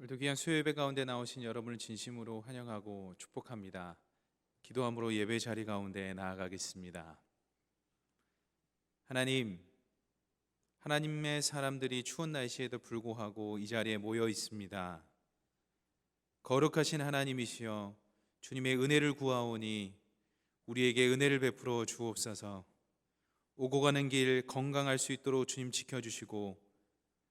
오늘도 귀한 수요예배 가운데 나오신 여러분을 진심으로 환영하고 축복합니다. 기도함으로 예배 자리 가운데 나아가겠습니다. 하나님의 사람들이 추운 날씨에도 불구하고 이 자리에 모여 있습니다. 거룩하신 하나님이시여, 주님의 은혜를 구하오니 우리에게 은혜를 베풀어 주옵소서. 오고 가는 길 건강할 수 있도록 주님 지켜주시고,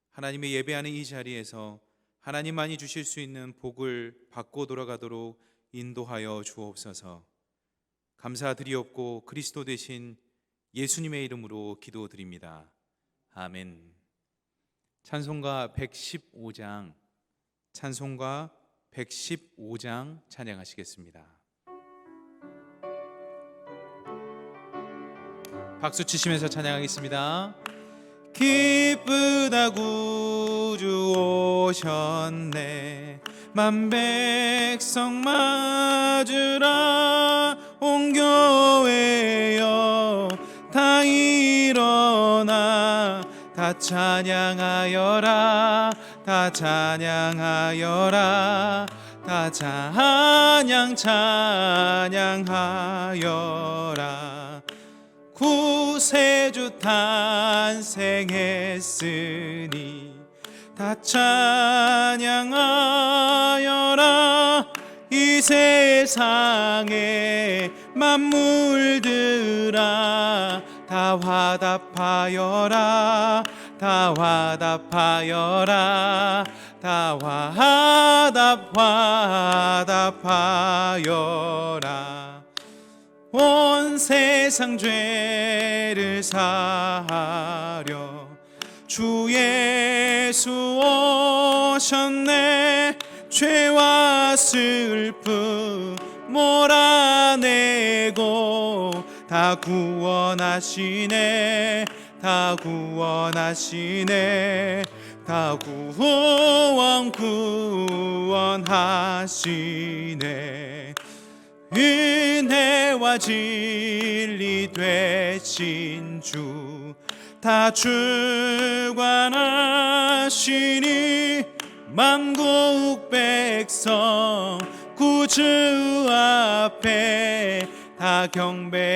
하나님의 예배하는 이 자리에서 하나님만이 주실 수 있는 복을 받고 돌아가도록 인도하여 주옵소서. 감사드리옵고 그리스도 되신 예수님의 이름으로 기도드립니다. 아멘. 찬송가 115장 찬양하시겠습니다. 박수 치시면서 찬양하겠습니다. 기쁘다 구주 오셨네, 만백성 맞으라. 온 교회여 다 일어나 다 찬양하여라, 다 찬양하여라, 다 찬양하여라. 구세주 탄생했으니 다 찬양하여라. 이 세상의 만물들아 다 화답하여라, 다 화답하여라, 다 화답하여라. 온 세상 죄를 사하려 주 예수 오셨네. 죄와 슬픔 몰아내고 다 구원하시네, 다 구원하시네, 다 구원하시네. 은혜와 진리 되신 주 다 주관하시니 만국 백성 구주 앞에 다 경배하여라,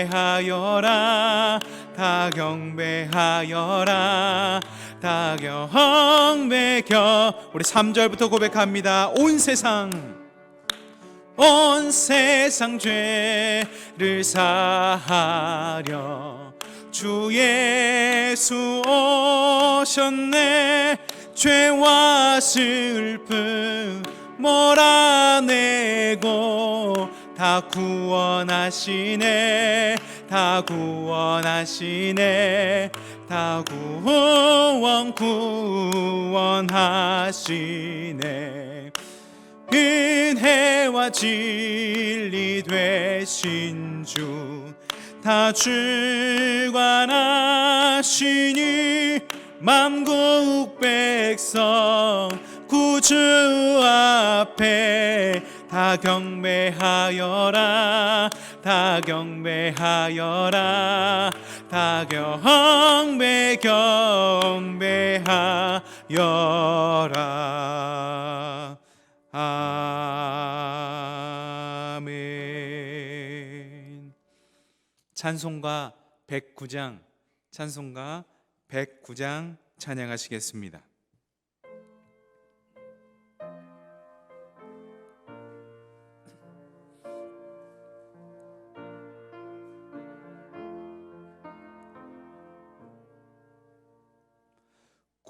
다 경배하여라, 다 우리 3절부터 고백합니다. 온 세상 죄를 사하려 주 예수 오셨네. 죄와 슬픔 몰아내고 다 구원하시네, 다 구원하시네, 다 구원하시네. 은혜와 진리 되신 주 다 주관하시니 만국 백성 구주 앞에 다 경배하여라, 다 경배하여라, 다 경배하여라. 아멘. 찬송가 109장 찬양하시겠습니다.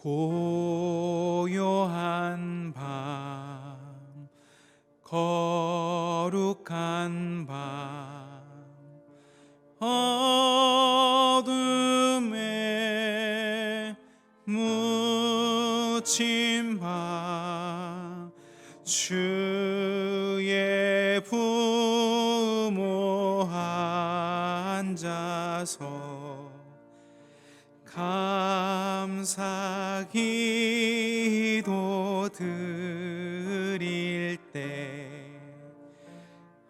고요한 밤, 거룩한 밤, 어둠에 묻힌 밤, 주의 부모 앉아서 감사 기도 드릴 때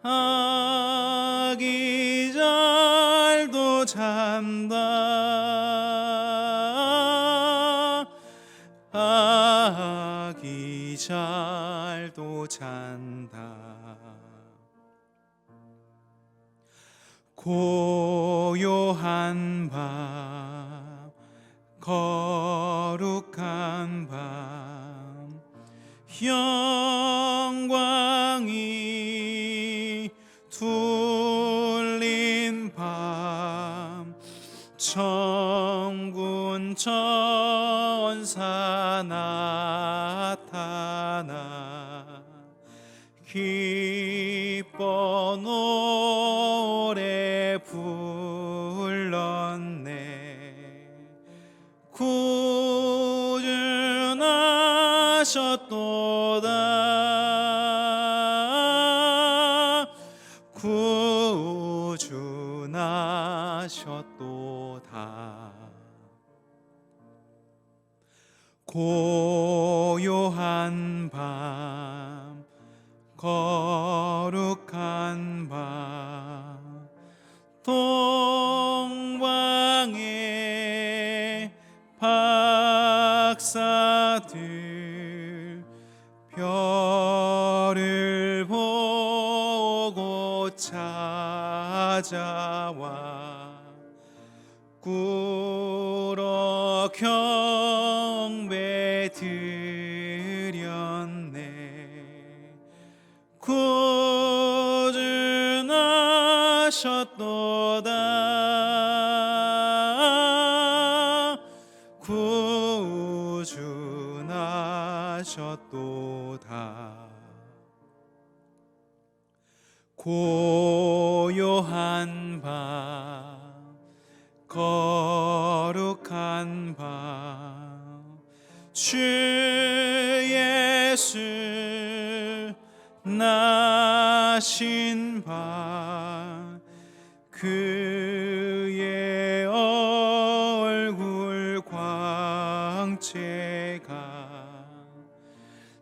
아기잘도 잔다, 아기잘 말도 잔다. 고요한 밤, 거룩한 밤, 영광이 둘린 밤, 천군 천사 나타나 기뻐 노래 불렀네. 구주나셨도다. 구주나셨도다. 고요한 밤, 거룩한 밤, 동방의 박사들 별을 보고 찾아와 꿇어 경배 드렸네. 구주나셨도다. 구주나셨도다. 고요한 밤, 거룩한 밤, 주 예수 나신 밤, 그의 얼굴 광채가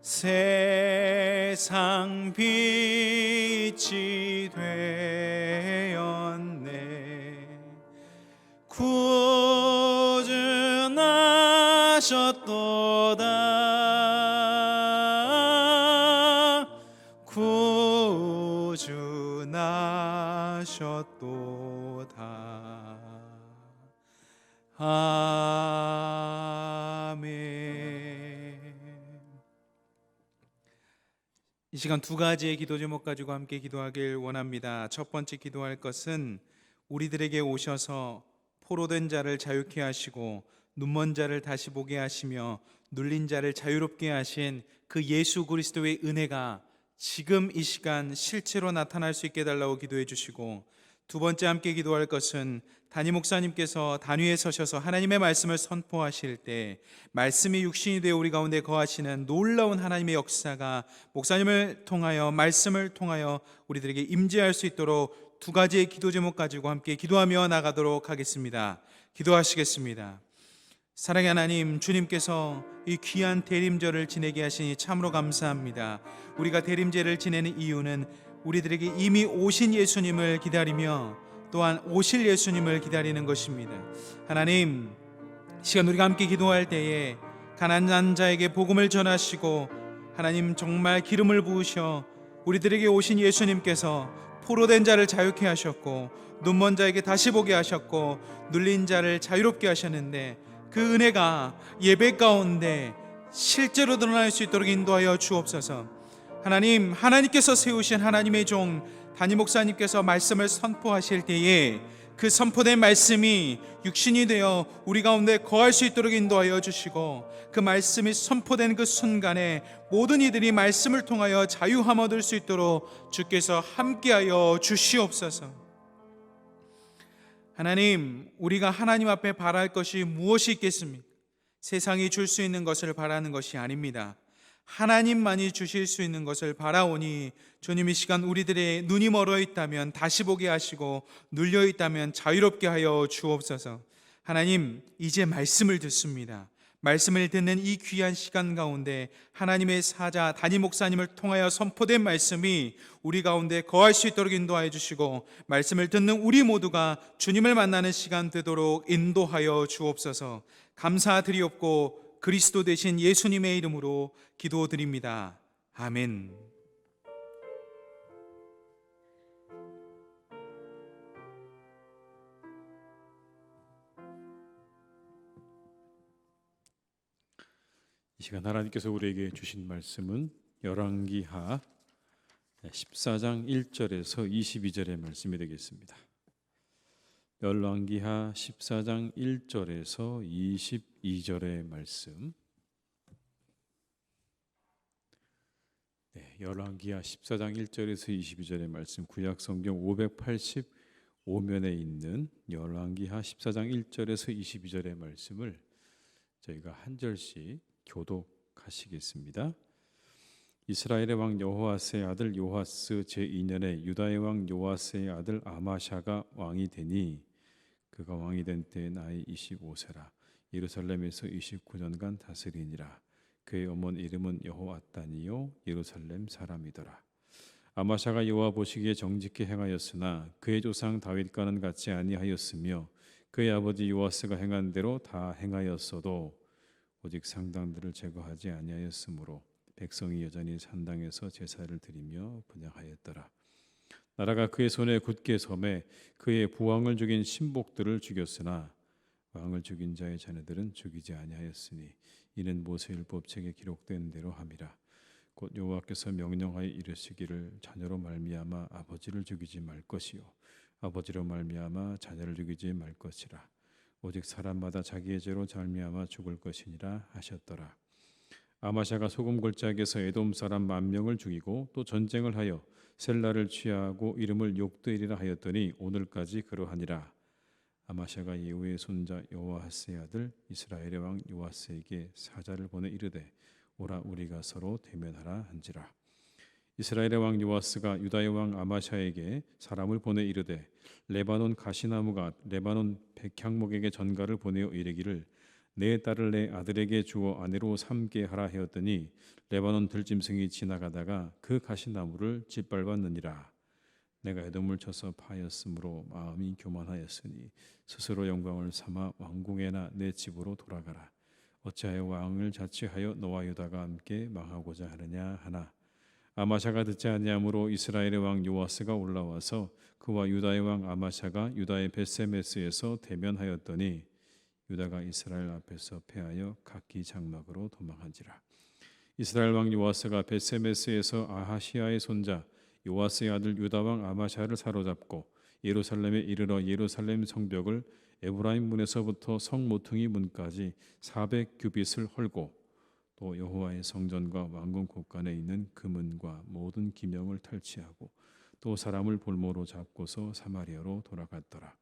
세상 빛이 되었네. 구주나셨도다. 구주나셨도다. 아멘. 이 시간 두 가지의 기도 제목 가지고 함께 기도하길 원합니다. 첫 번째 기도할 것은 우리들에게 오셔서 포로된 자를 자유케 하시고 눈먼 자를 다시 보게 하시며 눌린 자를 자유롭게 하신 그 예수 그리스도의 은혜가 지금 이 시간 실체로 나타날 수 있게 해달라고 기도해 주시고, 두 번째 함께 기도할 것은 담임 목사님께서 단위에 서셔서 하나님의 말씀을 선포하실 때 말씀이 육신이 되어 우리 가운데 거하시는 놀라운 하나님의 역사가 목사님을 통하여, 말씀을 통하여 우리들에게 임재할 수 있도록 두 가지의 기도 제목 가지고 함께 기도하며 나가도록 하겠습니다. 기도하시겠습니다. 사랑의 하나님, 주님께서 이 귀한 대림절을 지내게 하시니 참으로 감사합니다. 우리가 대림제를 지내는 이유는 우리들에게 이미 오신 예수님을 기다리며 또한 오실 예수님을 기다리는 것입니다. 하나님, 시간 우리가 함께 기도할 때에 가난한 자에게 복음을 전하시고 하나님 정말 기름을 부으셔 우리들에게 오신 예수님께서 포로된 자를 자유케 하셨고 눈먼 자에게 다시 보게 하셨고 눌린 자를 자유롭게 하셨는데, 그 은혜가 예배 가운데 실제로 드러날 수 있도록 인도하여 주옵소서. 하나님, 하나님께서 세우신 하나님의 종 담임 목사님께서 말씀을 선포하실 때에 그 선포된 말씀이 육신이 되어 우리 가운데 거할 수 있도록 인도하여 주시고, 그 말씀이 선포된 그 순간에 모든 이들이 말씀을 통하여 자유함 얻을 수 있도록 주께서 함께하여 주시옵소서. 하나님, 우리가 하나님 앞에 바랄 것이 무엇이 있겠습니까? 세상이 줄 수 있는 것을 바라는 것이 아닙니다. 하나님만이 주실 수 있는 것을 바라오니 주님, 이 시간 우리들의 눈이 멀어 있다면 다시 보게 하시고 눌려 있다면 자유롭게 하여 주옵소서. 하나님, 이제 말씀을 듣습니다. 말씀을 듣는 이 귀한 시간 가운데 하나님의 사자 담임 목사님을 통하여 선포된 말씀이 우리 가운데 거할 수 있도록 인도하여 주시고, 말씀을 듣는 우리 모두가 주님을 만나는 시간 되도록 인도하여 주옵소서. 감사드리옵고 그리스도 되신 예수님의 이름으로 기도드립니다. 아멘. 이 시간 하나님께서 우리에게 주신 말씀은 열왕기하 14장 1절에서 22절의 말씀이 되겠습니다. 열왕기하 14장 1절에서 22절의 말씀. 열왕기하 14장 1절에서 22절의 말씀, 구약 성경 585면에 있는 열왕기하 14장 1절에서 22절의 말씀을 저희가 한 절씩 교독하시겠습니다. 이스라엘의 왕 여호아스의 아들 요아스 제2년에 유다의 왕 요아스의 아들 아마샤가 왕이 되니 그가 왕이 된 때에 나이 25세라. 예루살렘에서 29년간 다스리니라. 그의 어머니 이름은 여호아단이요 예루살렘 사람이더라. 아마샤가 여호와 보시기에 정직히 행하였으나 그의 조상 다윗과는 같이 아니하였으며 그의 아버지 요아스가 행한 대로 다 행하였어도 오직 상당들을 제거하지 아니하였으므로 백성이 여전히 산당에서 제사를 드리며 분향하였더라. 나라가 그의 손에 굳게 섬에 그의 부왕을 죽인 신복들을 죽였으나 왕을 죽인 자의 자녀들은 죽이지 아니하였으니 이는 모세율법책에 기록된 대로 함이라. 곧 여호와께서 명령하여 이르시기를 자녀로 말미암아 아버지를 죽이지 말 것이요 아버지로 말미암아 자녀를 죽이지 말 것이라. 오직 사람마다 자기의 죄로 말미암아 죽을 것이니라 하셨더라. 아마샤가 소금 골짜기에서 에돔 사람 10,000명을 죽이고 또 전쟁을 하여 셀라를 취하고 이름을 욕되리라 하였더니 오늘까지 그러하니라. 아마샤가 예후의 손자 여호아스의 아들 이스라엘의 왕 요아스에게 사자를 보내 이르되 오라 우리가 서로 대면하라 한지라. 이스라엘의 왕 요아스가 유다의 왕 아마샤에게 사람을 보내 이르되 레바논 가시나무가 레바논 백향목에게 전가를 보내어 이르기를 내 딸을 내 아들에게 주어 아내로 삼게 하라 하였더니 레바논 들짐승이 지나가다가 그 가시나무를 짓밟았느니라. 내가 에돔을 쳐서 파였으므로 마음이 교만하였으니 스스로 영광을 삼아 왕궁에나 내 집으로 돌아가라. 어찌하여 왕을 자치하여 너와 유다가 함께 망하고자 하느냐 하나. 아마샤가 듣지 아니하므로 이스라엘의 왕 요아스가 올라와서 그와 유다의 왕 아마샤가 유다의 벳세메스에서 대면하였더니 유다가 이스라엘 앞에서 패하여 각기 장막으로 도망한지라. 이스라엘 왕 요아스가 벳세메스에서 아하시아의 손자 요아스의 아들 유다 왕 아마샤를 사로잡고 예루살렘에 이르러 예루살렘 성벽을 에브라임 문에서부터 성 모퉁이 문까지 400규빗을 헐고 또 여호와의 성전과 왕궁 곳간에 있는 금은과 모든 기명을 탈취하고 또 사람을 볼모로 잡고서 사마리아로 돌아갔더라.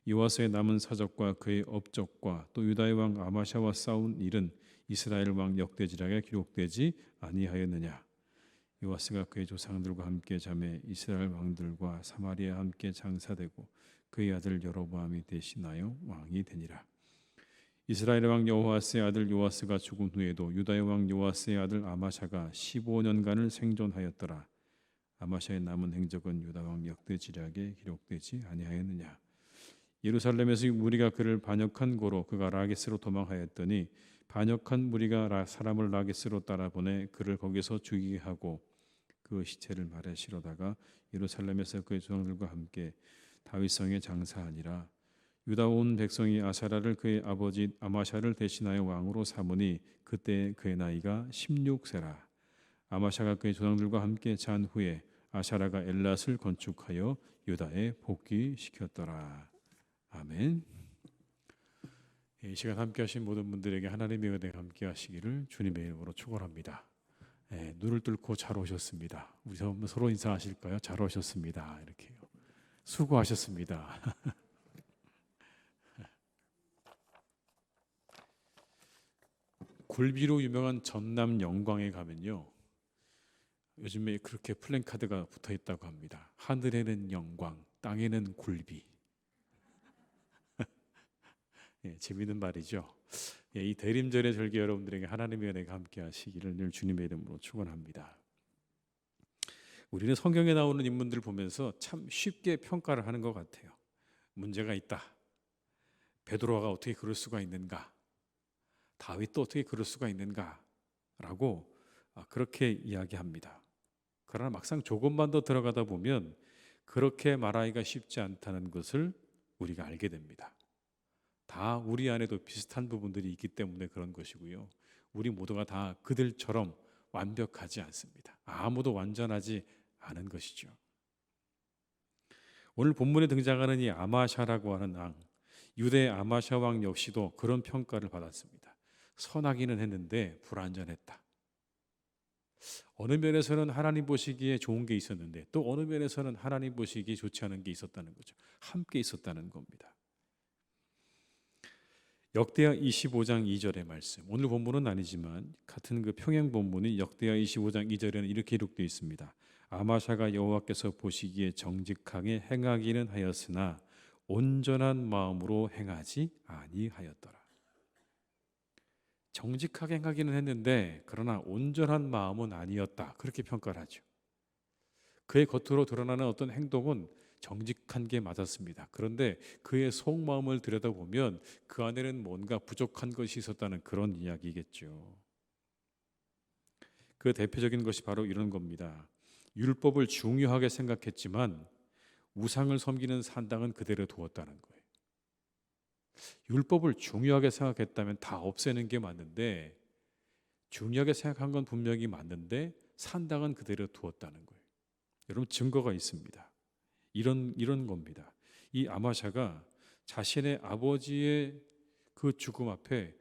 요아스의 남은 사적과 그의 업적과 또 유다의 왕 아마샤와 싸운 일은 이스라엘 왕 역대지략에 기록되지 아니하였느냐. 요아스가 그의 조상들과 함께 잠에 이스라엘 왕들과 사마리아 함께 장사되고 그의 아들 여로보암이 대신하여 왕이 되니라. 이스라엘 왕 여호아스의 아들 요아스가 죽은 후에도 유다의 왕 요아스의 아들 아마샤가 15년간을 생존하였더라. 아마샤의 남은 행적은 유다 왕 역대지략에 기록되지 아니하였느냐. 예루살렘에서 무리가 그를 반역한 고로 그가 라게스로 도망하였더니 반역한 무리가 사람을 라게스로 따라보내 그를 거기서 죽이게 하고 그 시체를 말에 실어다가 예루살렘에서 그의 조상들과 함께 다윗성에 장사하니라. 유다 온 백성이 아사라를 그의 아버지 아마샤를 대신하여 왕으로 삼으니 그때 그의 나이가 16세라. 아마샤가 그의 조상들과 함께 잔 후에 아사라가 엘랏을 건축하여 유다에 복귀시켰더라. 아멘. 이 시간 함께하신 모든 분들에게 하나님의 은혜가 함께하시기를 주님의 이름으로 축원합니다. 눈을 뚫고 잘 오셨습니다. 우리 서로 인사하실까요? 잘 오셨습니다. 이렇게요. 수고하셨습니다. 굴비로 유명한 전남 영광에 가면요, 요즘에 그렇게 플랜카드가 붙어 있다고 합니다. 하늘에는 영광, 땅에는 굴비. 재미있는 말이죠. 이 대림절의 절기 여러분들에게 하나님의 은혜가 함께하시기를 늘 주님의 이름으로 축원합니다. 우리는 성경에 나오는 인물들을 보면서 참 쉽게 평가를 하는 것 같아요. 문제가 있다. 베드로가 어떻게 그럴 수가 있는가? 다윗도 어떻게 그럴 수가 있는가? 라고 그렇게 이야기합니다. 그러나 막상 조금만 더 들어가다 보면 그렇게 말하기가 쉽지 않다는 것을 우리가 알게 됩니다. 다 우리 안에도 비슷한 부분들이 있기 때문에 그런 것이고요. 우리 모두가 다 그들처럼 완벽하지 않습니다. 아무도 완전하지 않은 것이죠. 오늘 본문에 등장하는 이 아마샤라고 하는 왕, 유대 아마샤 왕 역시도 그런 평가를 받았습니다. 선하기는 했는데 불완전했다. 어느 면에서는 하나님 보시기에 좋은 게 있었는데 또 어느 면에서는 하나님 보시기에 좋지 않은 게 있었다는 거죠. 함께 있었다는 겁니다. 역대하 25장 2절의 말씀, 오늘 본문은 아니지만 같은 그 평행 본문이 역대하 25장 2절에는 이렇게 기록되어 있습니다. 아마샤가 여호와께서 보시기에 정직하게 행하기는 하였으나 온전한 마음으로 행하지 아니하였더라. 정직하게 행하기는 했는데 그러나 온전한 마음은 아니었다, 그렇게 평가를 하죠. 그의 겉으로 드러나는 어떤 행동은 정직한 게 맞았습니다. 그런데 그의 속마음을 들여다보면 그 안에는 뭔가 부족한 것이 있었다는 그런 이야기겠죠. 그 대표적인 것이 바로 이런 겁니다. 율법을 중요하게 생각했지만 우상을 섬기는 산당은 그대로 두었다는 거예요. 율법을 중요하게 생각했다면 다 없애는 게 맞는데, 중요하게 생각한 건 분명히 맞는데 산당은 그대로 두었다는 거예요. 여러분, 증거가 있습니다. 이런 겁니다. 이 아마샤가 자신의 아버지의 그 죽음 앞에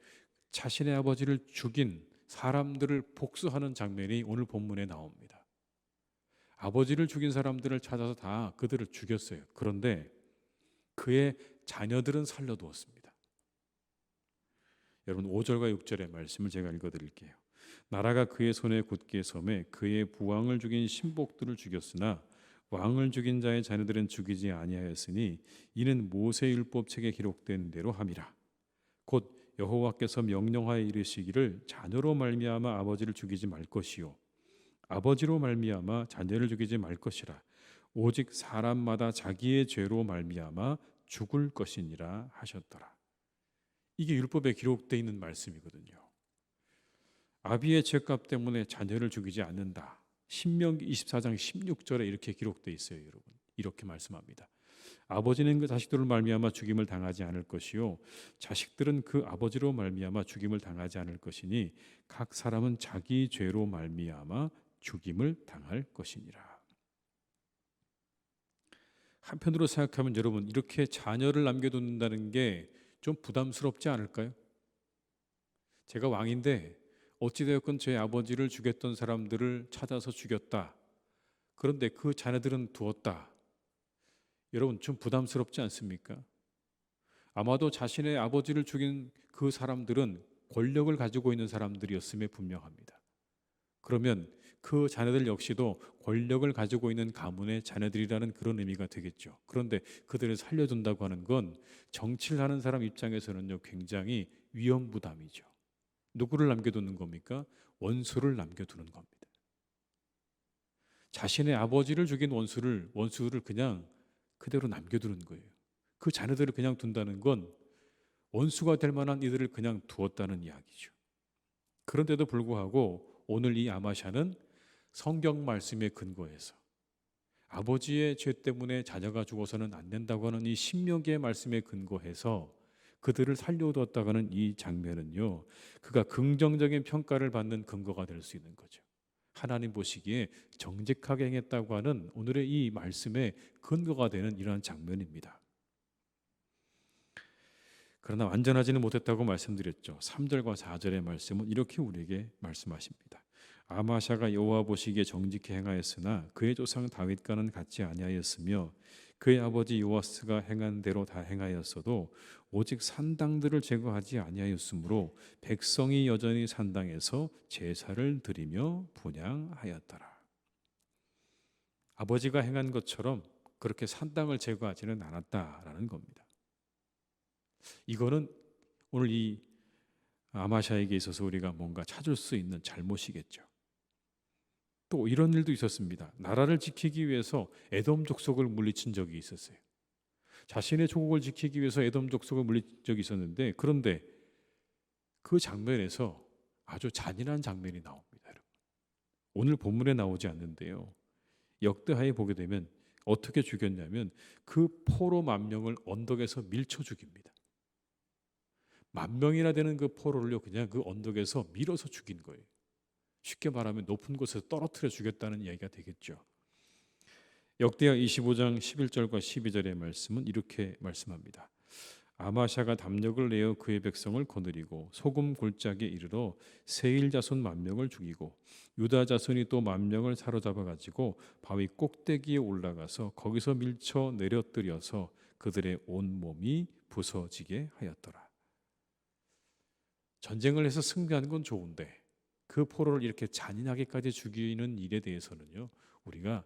자신의 아버지를 죽인 사람들을 복수하는 장면이 오늘 본문에 나옵니다. 아버지를 죽인 사람들을 찾아서 다 그들을 죽였어요. 그런데 그의 자녀들은 살려두었습니다. 여러분, 5절과 6절의 말씀을 제가 읽어드릴게요. 나라가 그의 손에 굳게 섬에 그의 부왕을 죽인 신복들을 죽였으나 왕을 죽인 자의 자녀들은 죽이지 아니하였으니 이는 모세율법책에 기록된 대로 함이라. 곧 여호와께서 명령하여 이르시기를 자녀로 말미암아 아버지를 죽이지 말 것이요 아버지로 말미암아 자녀를 죽이지 말 것이라. 오직 사람마다 자기의 죄로 말미암아 죽을 것이니라 하셨더라. 이게 율법에 기록되어 있는 말씀이거든요. 아비의 죄값 때문에 자녀를 죽이지 않는다. 신명기 24장 16절에 이렇게 기록되어 있어요, 여러분. 이렇게 말씀합니다. 아버지는 그 자식들을 말미암아 죽임을 당하지 않을 것이요 자식들은 그 아버지로 말미암아 죽임을 당하지 않을 것이니 각 사람은 자기 죄로 말미암아 죽임을 당할 것이니라. 한편으로 생각하면 여러분, 이렇게 자녀를 남겨둔다는 게 좀 부담스럽지 않을까요? 제가 왕인데 어찌되었건 제 아버지를 죽였던 사람들을 찾아서 죽였다. 그런데 그 자녀들은 두었다. 여러분, 좀 부담스럽지 않습니까? 아마도 자신의 아버지를 죽인 그 사람들은 권력을 가지고 있는 사람들이었음에 분명합니다. 그러면 그 자녀들 역시도 권력을 가지고 있는 가문의 자녀들이라는 그런 의미가 되겠죠. 그런데 그들을 살려둔다고 하는 건 정치를 하는 사람 입장에서는요, 굉장히 위험부담이죠. 누구를 남겨두는 겁니까? 원수를 남겨두는 겁니다. 자신의 아버지를 죽인 원수를 그냥 그대로 남겨두는 거예요. 그 자녀들을 그냥 둔다는 건 원수가 될 만한 이들을 그냥 두었다는 이야기죠. 그런데도 불구하고 오늘 이 아마샤는 성경 말씀에 근거해서 아버지의 죄 때문에 자녀가 죽어서는 안 된다고 하는 이 신명기의 말씀에 근거해서 그들을 살려두었다고 하는 이 장면은요, 그가 긍정적인 평가를 받는 근거가 될 수 있는 거죠. 하나님 보시기에 정직하게 행했다고 하는 오늘의 이 말씀의 근거가 되는 이러한 장면입니다. 그러나 완전하지는 못했다고 말씀드렸죠. 3절과 4절의 말씀은 이렇게 우리에게 말씀하십니다. 아마샤가 여호와 보시기에 정직히 행하였으나 그의 조상 다윗과는 같지 아니하였으며 그의 아버지 요아스가 행한 대로 다 행하였어도 오직 산당들을 제거하지 아니하였으므로 백성이 여전히 산당에서 제사를 드리며 분향하였더라. 아버지가 행한 것처럼 그렇게 산당을 제거하지는 않았다라는 겁니다. 이거는 오늘 이 아마샤에게 있어서 우리가 뭔가 찾을 수 있는 잘못이겠죠. 또 이런 일도 있었습니다. 나라를 지키기 위해서 에돔 족속을 물리친 적이 있었어요. 자신의 조국을 지키기 위해서 에돔 족속을 물리친 적이 있었는데, 그런데 그 장면에서 아주 잔인한 장면이 나옵니다, 여러분. 오늘 본문에 나오지 않는데요. 역대하에 보게 되면 어떻게 죽였냐면 그 포로 10,000명을 언덕에서 밀쳐 죽입니다. 10,000명이나 되는 그 포로를요 그냥 그 언덕에서 밀어서 죽인 거예요. 쉽게 말하면 높은 곳에서 떨어뜨려 죽였다는 이야기가 되겠죠. 역대하 25장 11절과 12절의 말씀은 이렇게 말씀합니다. 아마샤가 담력을 내어 그의 백성을 거느리고 소금 골짜기에 이르러 세일 자손 10,000명을 죽이고 유다 자손이 또 10,000명을 사로잡아 가지고 바위 꼭대기에 올라가서 거기서 밀쳐 내려뜨려서 그들의 온 몸이 부서지게 하였더라. 전쟁을 해서 승리하는 건 좋은데 그 포로를 이렇게 잔인하게까지 죽이는 일에 대해서는요 우리가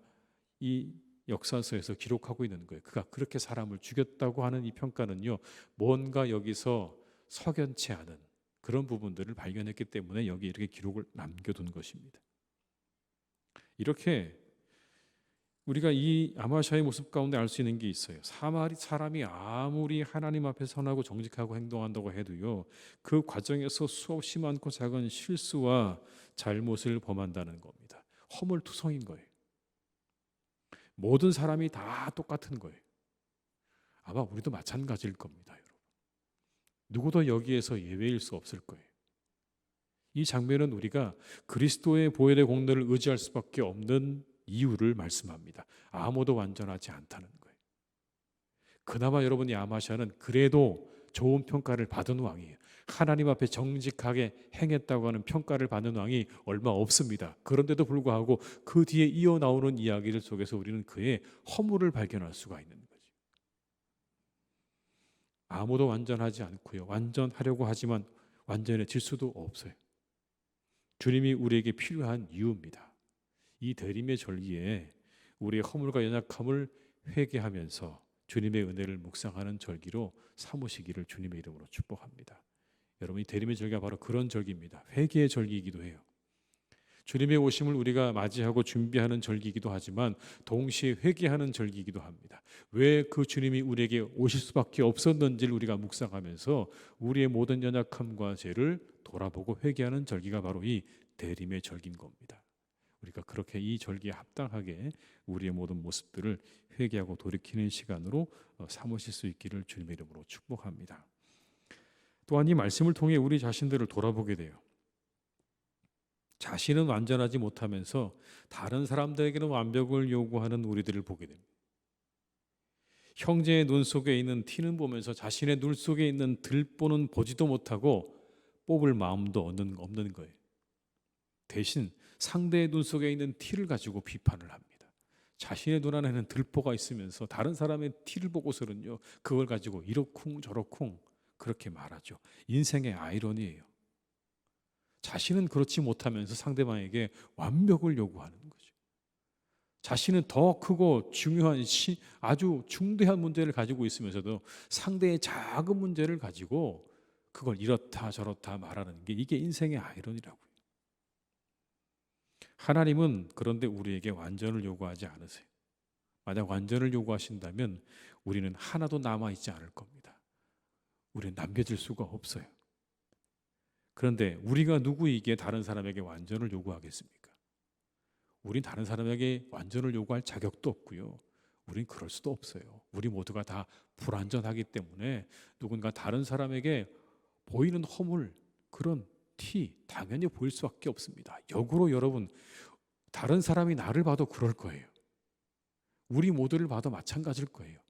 이 역사서에서 기록하고 있는 거예요. 그가 그렇게 사람을 죽였다고 하는 이 평가는요 뭔가 여기서 석연치 않은 그런 부분들을 발견했기 때문에 여기 이렇게 기록을 남겨둔 것입니다. 이렇게 우리가 이 아마샤의 모습 가운데 알 수 있는 게 있어요. 사람이 아무리 하나님 앞에 선하고 정직하고 행동한다고 해도요 그 과정에서 수없이 많고 작은 실수와 잘못을 범한다는 겁니다. 허물투성인 거예요. 모든 사람이 다 똑같은 거예요. 아마 우리도 마찬가지일 겁니다, 여러분. 누구도 여기에서 예외일 수 없을 거예요. 이 장면은 우리가 그리스도의 보혈의 공로를 의지할 수밖에 없는 이유를 말씀합니다. 아무도 완전하지 않다는 거예요. 그나마 여러분이 아마샤는 그래도 좋은 평가를 받은 왕이에요. 하나님 앞에 정직하게 행했다고 하는 평가를 받는 왕이 얼마 없습니다. 그런데도 불구하고 그 뒤에 이어나오는 이야기들 속에서 우리는 그의 허물을 발견할 수가 있는 거죠. 아무도 완전하지 않고요. 완전하려고 하지만 완전해질 수도 없어요. 주님이 우리에게 필요한 이유입니다. 이 대림의 절기에 우리의 허물과 연약함을 회개하면서 주님의 은혜를 묵상하는 절기로 삼으시기를 주님의 이름으로 축복합니다. 여러분, 이 대림의 절기가 바로 그런 절기입니다. 회개의 절기이기도 해요. 주님의 오심을 우리가 맞이하고 준비하는 절기이기도 하지만 동시에 회개하는 절기이기도 합니다. 왜 그 주님이 우리에게 오실 수밖에 없었는지를 우리가 묵상하면서 우리의 모든 연약함과 죄를 돌아보고 회개하는 절기가 바로 이 대림의 절기인 겁니다. 우리가 그렇게 이 절기에 합당하게 우리의 모든 모습들을 회개하고 돌이키는 시간으로 삼으실 수 있기를 주님의 이름으로 축복합니다. 또한 이 말씀을 통해 우리 자신들을 돌아보게 돼요. 자신은 완전하지 못하면서 다른 사람들에게는 완벽을 요구하는 우리들을 보게 됩니다. 형제의 눈 속에 있는 티는 보면서 자신의 눈 속에 있는 들보는 보지도 못하고 뽑을 마음도 없는 거예요. 대신 상대의 눈 속에 있는 티를 가지고 비판을 합니다. 자신의 눈 안에는 들보가 있으면서 다른 사람의 티를 보고서는요 그걸 가지고 이러쿵 저러쿵 그렇게 말하죠. 인생의 아이러니예요. 자신은 그렇지 못하면서 상대방에게 완벽을 요구하는 거죠. 자신은 더 크고 중요한 아주 중대한 문제를 가지고 있으면서도 상대의 작은 문제를 가지고 그걸 이렇다 저렇다 말하는 게 이게 인생의 아이러니라고요. 하나님은 그런데 우리에게 완전을 요구하지 않으세요. 만약 완전을 요구하신다면 우리는 하나도 남아있지 않을 겁니다. 우리는 남겨질 수가 없어요. 그런데 우리가 누구이기에 다른 사람에게 완전을 요구하겠습니까? 우린 다른 사람에게 완전을 요구할 자격도 없고요. 우린 그럴 수도 없어요. 우리 모두가 다 불완전하기 때문에 누군가 다른 사람에게 보이는 허물, 그런 티 당연히 보일 수밖에 없습니다. 역으로 여러분, 다른 사람이 나를 봐도 그럴 거예요. 우리 모두를 봐도 마찬가지일 거예요.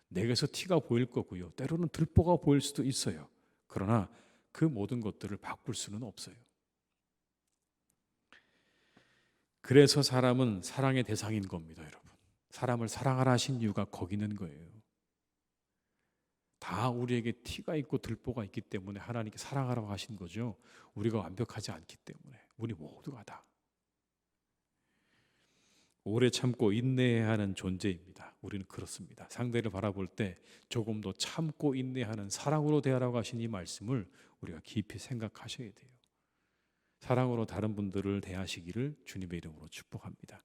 내게서 티가 보일 거고요. 때로는 들보가 보일 수도 있어요. 그러나 그 모든 것들을 바꿀 수는 없어요. 그래서 사람은 사랑의 대상인 겁니다, 여러분. 사람을 사랑하라 하신 이유가 거기 있는 거예요. 다 우리에게 티가 있고 들보가 있기 때문에 하나님께 사랑하라고 하신 거죠. 우리가 완벽하지 않기 때문에 우리 모두가 다 오래 참고 인내해야 하는 존재입니다. 우리는 그렇습니다. 상대를 바라볼 때 조금 더 참고 인내하는 사랑으로 대하라고 하신 이 말씀을 우리가 깊이 생각하셔야 돼요. 사랑으로 다른 분들을 대하시기를 주님의 이름으로 축복합니다.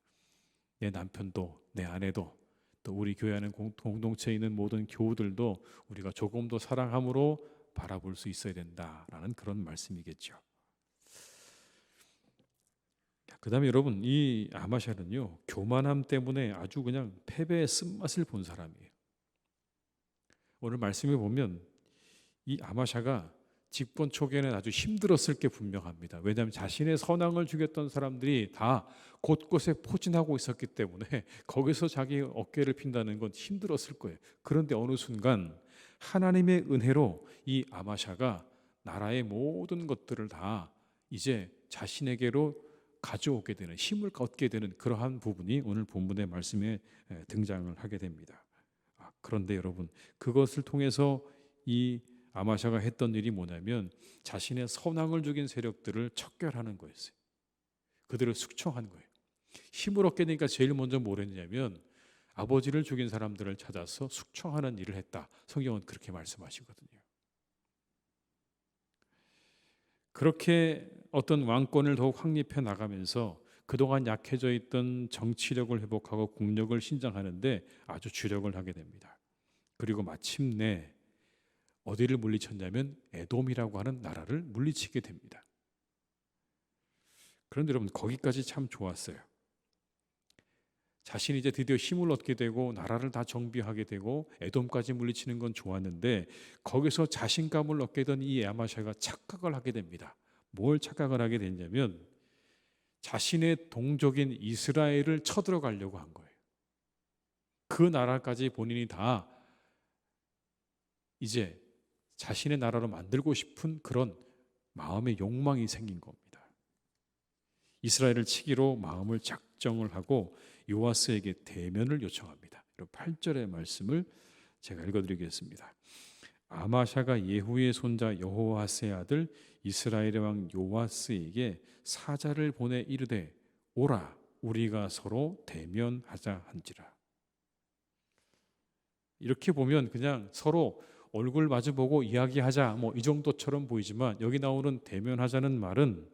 내 남편도 내 아내도 또 우리 교회 안에 공동체에 있는 모든 교우들도 우리가 조금 더 사랑함으로 바라볼 수 있어야 된다라는 그런 말씀이겠죠. 그다음에 여러분, 이 아마샤는요, 교만함 때문에 아주 그냥 패배의 쓴맛을 본 사람이에요. 오늘 말씀에 보면 이 아마샤가 집권 초기에는 아주 힘들었을 게 분명합니다. 왜냐하면 자신의 선왕을 죽였던 사람들이 다 곳곳에 포진하고 있었기 때문에 거기서 자기 어깨를 핀다는 건 힘들었을 거예요. 그런데 어느 순간 하나님의 은혜로 이 아마샤가 나라의 모든 것들을 다 이제 자신에게로 가져오게 되는, 힘을 얻게 되는 그러한 부분이 오늘 본문의 말씀에 등장을 하게 됩니다. 그런데 여러분, 그것을 통해서 이 아마샤가 했던 일이 뭐냐면 자신의 선왕을 죽인 세력들을 척결하는 거였어요. 그들을 숙청한 거예요. 힘을 얻게 되니까 제일 먼저 뭘 했냐면 아버지를 죽인 사람들을 찾아서 숙청하는 일을 했다. 성경은 그렇게 말씀하시거든요. 그렇게 어떤 왕권을 더욱 확립해 나가면서 그동안 약해져 있던 정치력을 회복하고 국력을 신장하는데 아주 주력을 하게 됩니다. 그리고 마침내 어디를 물리쳤냐면 에돔이라고 하는 나라를 물리치게 됩니다. 그런데 여러분, 거기까지 참 좋았어요. 자신이 이제 드디어 힘을 얻게 되고 나라를 다 정비하게 되고 에돔까지 물리치는 건 좋았는데 거기서 자신감을 얻게 된 이 아마샤가 착각을 하게 됩니다. 뭘 착각을 하게 됐냐면 자신의 동족인 이스라엘을 쳐들어가려고 한 거예요. 그 나라까지 본인이 다 이제 자신의 나라로 만들고 싶은 그런 마음의 욕망이 생긴 겁니다. 이스라엘을 치기로 마음을 작정을 하고 요아스에게 대면을 요청합니다. 8절의 말씀을 제가 읽어드리겠습니다. 아마샤가 예후의 손자 여호아스의 아들 이스라엘의 왕 요아스에게 사자를 보내 이르되 오라 우리가 서로 대면하자 한지라. 이렇게 보면 그냥 서로 얼굴 마주보고 이야기하자 이 정도처럼 보이지만 여기 나오는 대면하자는 말은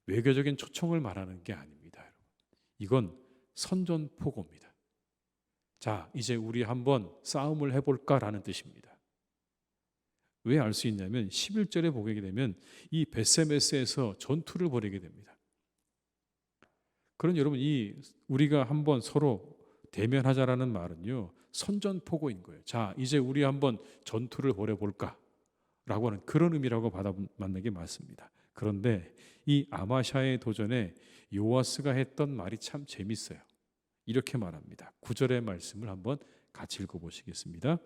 외교적인 초청을 말하는 게 아닙니다. 이건 선전포고입니다. 자, 이제 우리 한번 싸움을 해볼까라는 뜻입니다. 왜 알 수 있냐면 11절에 보게 되면 이 베세메스에서 전투를 벌이게 됩니다. 그런 여러분, 이 우리가 한번 서로 대면하자라는 말은요, 선전포고인 거예요. 자, 이제 우리 한번 전투를 벌여볼까? 라고 하는 그런 의미라고 받아맞는 게 맞습니다. 그런데 이 아마샤의 도전에 요아스가 했던 말이 참 재밌어요. 이렇게 말합니다. 9절의 말씀을 한번 같이 읽어보시겠습니다.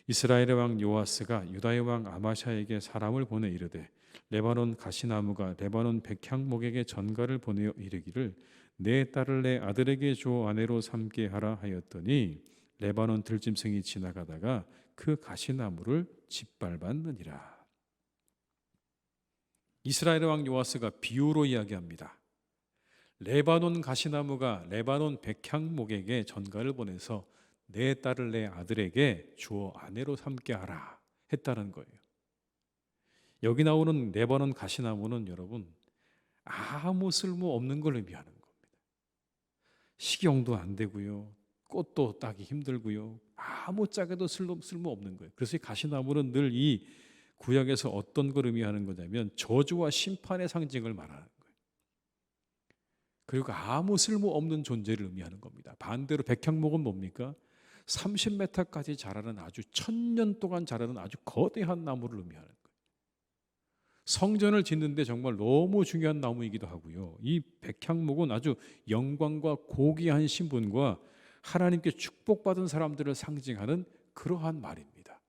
이스라엘의 왕 요아스가 유다의 왕 아마샤에게 사람을 보내 이르되 레바논 가시나무가 레바논 백향목에게 전가를 보내어 이르기를 내 딸을 내 아들에게 주어 아내로 삼게 하라 하였더니 레바논 들짐승이 지나가다가 그 가시나무를 짓밟았느니라. 이스라엘의 왕 요아스가 비유로 이야기합니다. 레바논 가시나무가 레바논 백향목에게 전가를 보내서 내 딸을 내 아들에게 주어 아내로 삼게 하라 했다는 거예요. 여기 나오는 레바논 가시나무는 여러분 아무 쓸모 없는 걸 의미하는 겁니다. 식용도 안 되고요, 꽃도 따기 힘들고요, 아무 짝에도 쓸모 없는 거예요. 그래서 이 가시나무는 늘 이 구약에서 어떤 걸 의미하는 거냐면 저주와 심판의 상징을 말하는 거예요. 그리고 아무 쓸모 없는 존재를 의미하는 겁니다. 반대로 백향목은 뭡니까? 30m까지 자라는 아주 1000년 동안 자라는 아주 거대한 나무를 의미하는 거예요. 성전을 짓는데 정말 너무 중요한 나무이기도 하고요. 이 백향목은 아주 영광과 고귀한 신분과 하나님께 축복받은 사람들을 상징하는 그러한 말입니다.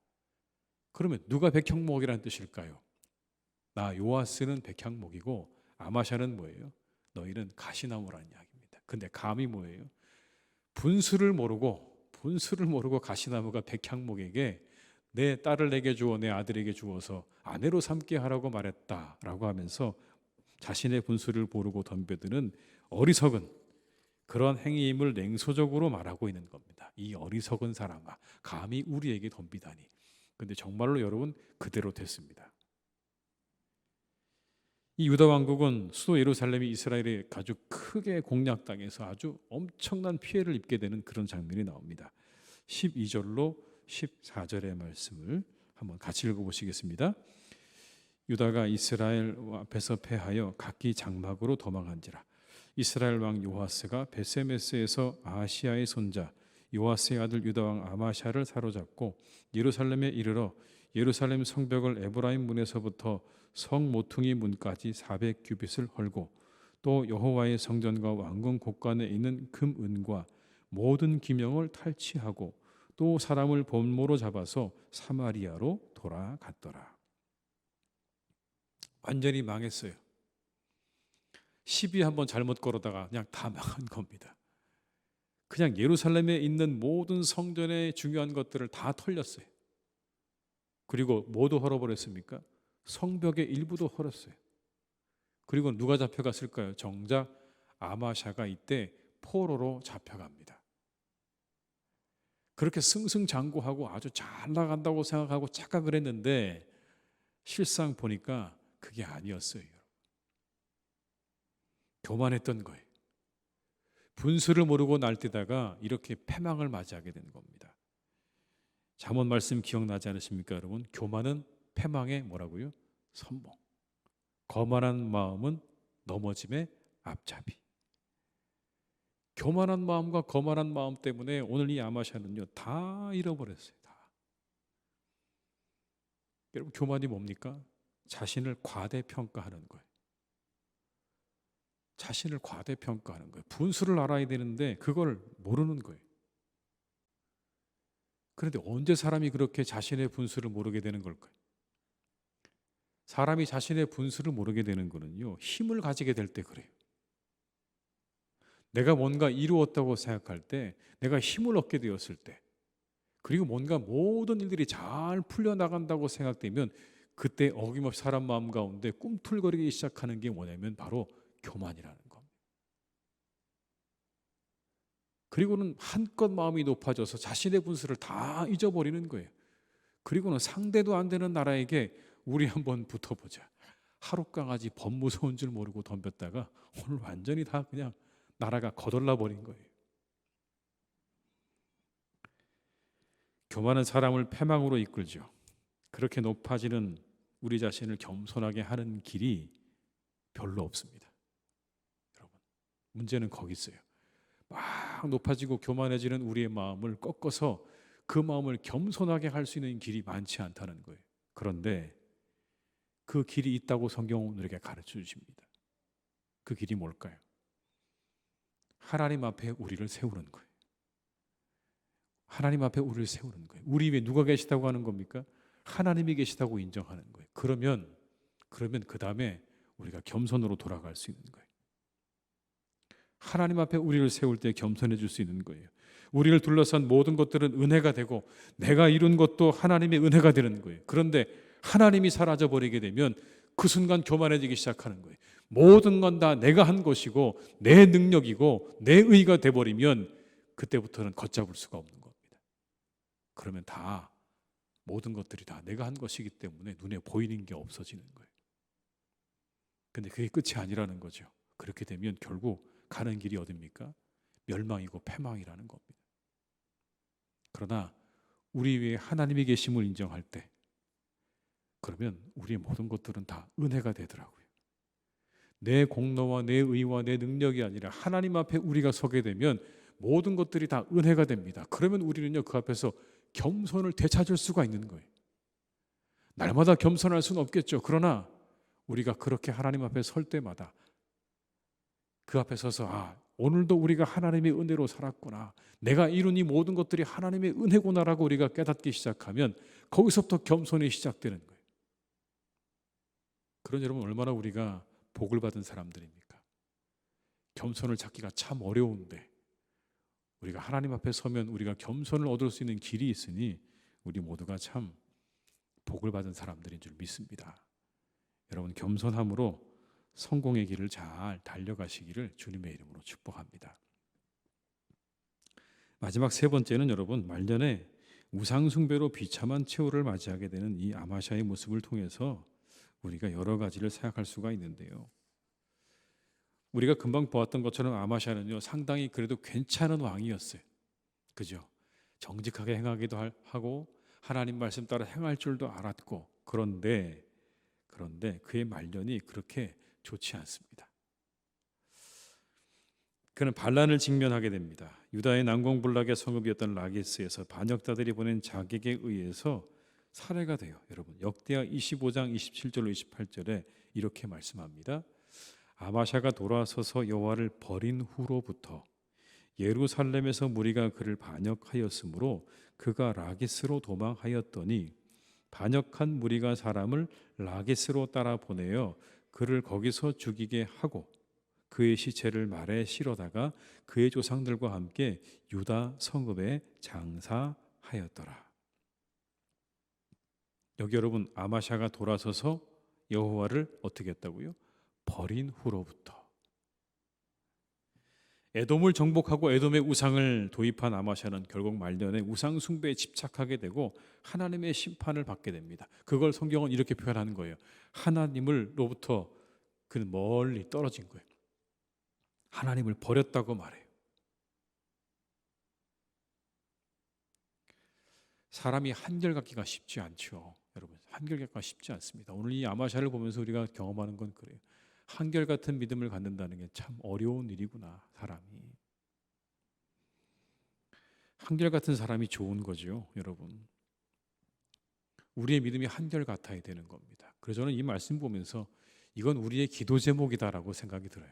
그러면 누가 백향목이라는 뜻일까요? 나 요아스는 백향목이고 아마샤는 뭐예요? 너희는 가시나무라는 이야기입니다. 근데 감히 뭐예요? 분수를 모르고 가시나무가 백향목에게 내 딸을 내게 주어 내 아들에게 주어서 아내로 삼게 하라고 말했다라고 하면서 자신의 분수를 모르고 덤벼드는 어리석은 그런 행위임을 냉소적으로 말하고 있는 겁니다. 이 어리석은 사람아, 감히 우리에게 덤비다니. 근데 정말로 여러분 그대로 됐습니다. 이 유다 왕국은 수도 예루살렘이 이스라엘에 아주 크게 공략당해서 아주 엄청난 피해를 입게 되는 그런 장면이 나옵니다. 12절로 14절의 말씀을 한번 같이 읽어보시겠습니다. 유다가 이스라엘 앞에서 패하여 각기 장막으로 도망한지라. 이스라엘 왕 요아스가 베세메스에서 아하시아의 손자 요아스의 아들 유다 왕 아마샤를 사로잡고 예루살렘에 이르러 예루살렘 성벽을 에브라임 문에서부터 성 모퉁이 문까지 400규빗을 헐고 또 여호와의 성전과 왕궁 곳간에 있는 금 은과 모든 기명을 탈취하고 또 사람을 본모로 잡아서 사마리아로 돌아갔더라. 완전히 망했어요. 시비 한번 잘못 걸어다가 그냥 다 망한 겁니다. 그냥 예루살렘에 있는 모든 성전의 중요한 것들을 다 털렸어요. 그리고 뭐도 헐어버렸습니까? 성벽의 일부도 헐었어요. 그리고 누가 잡혀갔을까요? 정작 아마샤가 이때 포로로 잡혀갑니다. 그렇게 승승장구하고 아주 잘 나간다고 생각하고 착각을 했는데 실상 보니까 그게 아니었어요. 교만했던 거예요. 분수를 모르고 날뛰다가 이렇게 패망을 맞이하게 된 겁니다. 잠언 말씀 기억나지 않으십니까, 여러분? 교만은 패망의 뭐라고요? 선봉. 거만한 마음은 넘어짐의 앞잡이. 교만한 마음과 거만한 마음 때문에 오늘 이 아마샤는요 다 잃어버렸어요. 다. 여러분, 교만이 뭡니까? 자신을 과대평가하는 거예요. 자신을 과대평가하는 거예요. 분수를 알아야 되는데 그걸 모르는 거예요. 그런데 언제 사람이 그렇게 자신의 분수를 모르게 되는 걸까요? 사람이 자신의 분수를 모르게 되는 거는요, 힘을 가지게 될 때 그래요. 내가 뭔가 이루었다고 생각할 때, 내가 힘을 얻게 되었을 때, 그리고 뭔가 모든 일들이 잘 풀려나간다고 생각되면 그때 어김없이 사람 마음 가운데 꿈틀거리기 시작하는 게 뭐냐면 바로 교만이라는 겁니다. 그리고는 한껏 마음이 높아져서 자신의 분수를 다 잊어버리는 거예요. 그리고는 상대도 안 되는 나라에게 우리 한번 붙어보자. 하루 강아지 범 무서운 줄 모르고 덤볐다가 오늘 완전히 다 그냥 나라가 거덜나 버린 거예요. 교만은 사람을 패망으로 이끌죠. 그렇게 높아지는 우리 자신을 겸손하게 하는 길이 별로 없습니다. 여러분, 문제는 거기 있어요. 막 높아지고 교만해지는 우리의 마음을 꺾어서 그 마음을 겸손하게 할 수 있는 길이 많지 않다는 거예요. 그런데 그 길이 있다고 성경은 우리에게 가르쳐 주십니다. 그 길이 뭘까요? 하나님 앞에 우리를 세우는 거예요. 하나님 앞에 우리를 세우는 거예요. 우리 위에 누가 계시다고 하는 겁니까? 하나님이 계시다고 인정하는 거예요. 그러면 그 다음에 우리가 겸손으로 돌아갈 수 있는 거예요. 하나님 앞에 우리를 세울 때 겸손해질 수 있는 거예요. 우리를 둘러싼 모든 것들은 은혜가 되고 내가 이룬 것도 하나님의 은혜가 되는 거예요. 그런데 하나님이 사라져 버리게 되면 그 순간 교만해지기 시작하는 거예요. 모든 건 다 내가 한 것이고 내 능력이고 내 의가 돼버리면 그때부터는 걷잡을 수가 없는 겁니다. 그러면 다 모든 것들이 다 내가 한 것이기 때문에 눈에 보이는 게 없어지는 거예요. 근데 그게 끝이 아니라는 거죠. 그렇게 되면 결국 가는 길이 어딥니까? 멸망이고 패망이라는 겁니다. 그러나 우리 위에 하나님이 계심을 인정할 때 그러면 우리의 모든 것들은 다 은혜가 되더라고요. 내 공로와 내 의와 내 능력이 아니라 하나님 앞에 우리가 서게 되면 모든 것들이 다 은혜가 됩니다. 그러면 우리는요 그 앞에서 겸손을 되찾을 수가 있는 거예요. 날마다 겸손할 수는 없겠죠. 그러나 우리가 그렇게 하나님 앞에 설 때마다 그 앞에 서서 오늘도 우리가 하나님의 은혜로 살았구나. 내가 이룬 이 모든 것들이 하나님의 은혜구나라고 우리가 깨닫기 시작하면 거기서부터 겸손이 시작되는 거예요. 그런 여러분 얼마나 우리가 복을 받은 사람들입니까? 겸손을 찾기가 참 어려운데 우리가 하나님 앞에 서면 우리가 겸손을 얻을 수 있는 길이 있으니 우리 모두가 참 복을 받은 사람들인 줄 믿습니다. 여러분 겸손함으로 성공의 길을 잘 달려가시기를 주님의 이름으로 축복합니다. 마지막 세 번째는 여러분 말년에 우상숭배로 비참한 최후를 맞이하게 되는 이 아마샤의 모습을 통해서 우리가 여러 가지를 생각할 수가 있는데요. 우리가 금방 보았던 것처럼 아마샤는요 상당히 그래도 괜찮은 왕이었어요. 그죠? 정직하게 행하기도 하고 하나님 말씀 따라 행할 줄도 알았고 그런데 그런데 그의 말년이 그렇게 좋지 않습니다. 그는 반란을 직면하게 됩니다. 유다의 난공불락의 성읍이었던 라기스에서 반역자들이 보낸 자객에 의해서 살해가 돼요. 여러분, 역대하 25장 27절로 28절에 이렇게 말씀합니다. 아마샤가 돌아서서 여호와를 버린 후로부터 예루살렘에서 무리가 그를 반역하였으므로 그가 라기스로 도망하였더니 반역한 무리가 사람을 라기스로 따라 보내어 그를 거기서 죽이게 하고 그의 시체를 말에 실어다가 그의 조상들과 함께 유다 성읍에 장사하였더라. 여기 여러분, 아마샤가 돌아서서 여호와를 어떻게 했다고요? 버린 후로부터. 에돔을 정복하고 에돔의 우상을 도입한 아마샤는 결국 말년에 우상 숭배에 집착하게 되고 하나님의 심판을 받게 됩니다. 그걸 성경은 이렇게 표현하는 거예요. 하나님으로부터 그는 멀리 떨어진 거예요. 하나님을 버렸다고 말해요. 사람이 한결같기가 쉽지 않죠. 여러분, 한결같기가 쉽지 않습니다. 오늘 이 아마샤를 보면서 우리가 경험하는 건 그래요. 한결같은 믿음을 갖는다는 게 참 어려운 일이구나. 사람이 한결같은 사람이 좋은 거죠. 여러분, 우리의 믿음이 한결같아야 되는 겁니다. 그래서 저는 이 말씀 보면서 이건 우리의 기도 제목이다라고 생각이 들어요.